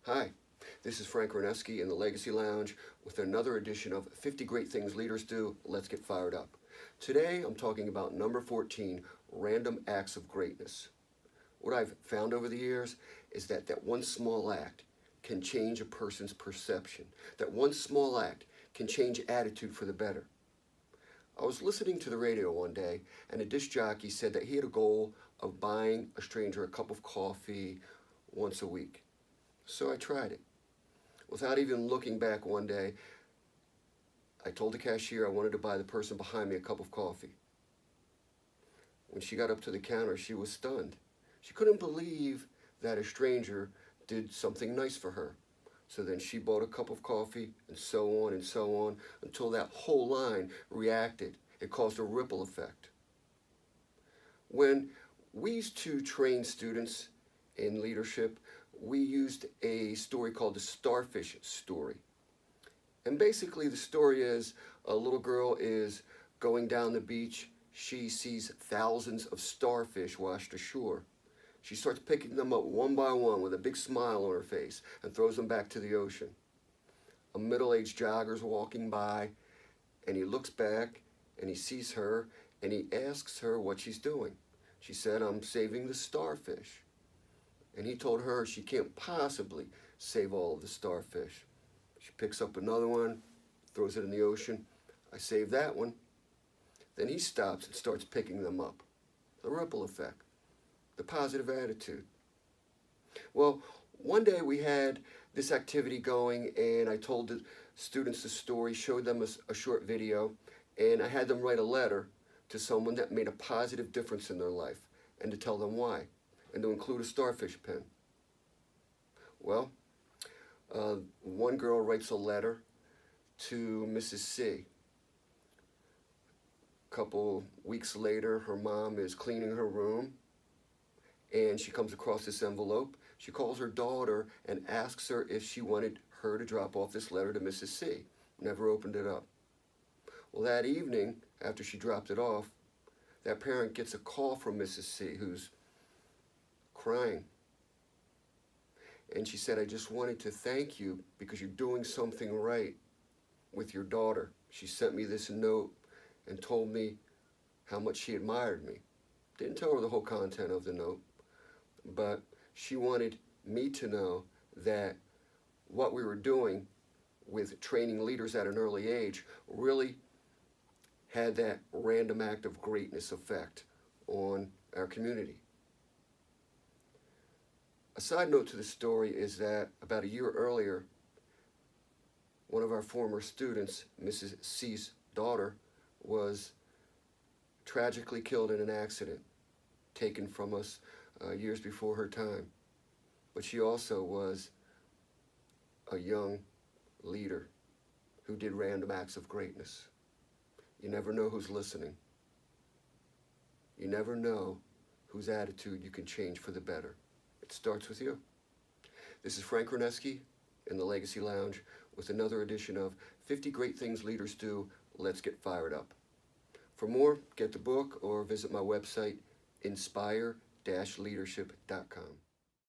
Hi, this is Frank Roneski in the Legacy Lounge with another edition of 50 Great Things Leaders Do. Let's get fired up. Today I'm talking about number 14, Random Acts of Greatness. What I've found over the years is that one small act can change a person's perception. That one small act can change attitude for the better. I was listening to the radio one day and a disc jockey said that he had a goal of buying a stranger a cup of coffee once a week. So I tried it. Without even looking back one day, I told the cashier I wanted to buy the person behind me a cup of coffee. When she got up to the counter, she was stunned. She couldn't believe that a stranger did something nice for her. So then she bought a cup of coffee, and so on, until that whole line reacted. It caused a ripple effect. When we used to train students in leadership, we used a story called the Starfish Story. And basically the story is a little girl is going down the beach. She sees thousands of starfish washed ashore. She starts picking them up one by one with a big smile on her face and throws them back to the ocean. A middle-aged jogger's walking by and he looks back and he sees her and he asks her what she's doing. She said, "I'm saving the starfish." And he told her she can't possibly save all of the starfish. She picks up another one, throws it in the ocean. "I saved that one." Then he stops and starts picking them up. The ripple effect, the positive attitude. Well, one day we had this activity going and I told the students the story, showed them a short video, and I had them write a letter to someone that made a positive difference in their life and to tell them why, and to include a starfish pen. Well, one girl writes a letter to Mrs. C. A couple weeks later, her mom is cleaning her room and she comes across this envelope. She calls her daughter and asks her if she wanted her to drop off this letter to Mrs. C. Never opened it up. Well, that evening, after she dropped it off, that parent gets a call from Mrs. C, who's crying. And she said, "I just wanted to thank you because you're doing something right with your daughter. She sent me this note and told me how much she admired me." Didn't tell her the whole content of the note, but she wanted me to know that what we were doing with training leaders at an early age really had that random act of greatness effect on our community. A side note to the story is that about a year earlier, one of our former students, Mrs. C's daughter, was tragically killed in an accident taken from us years before her time. But she also was a young leader who did random acts of greatness. You never know who's listening. You never know whose attitude you can change for the better. It starts with you. This is Frank Roneski in the Legacy Lounge with another edition of 50 Great Things Leaders Do. Let's get fired up. For more, get the book or visit my website, inspire-leadership.com.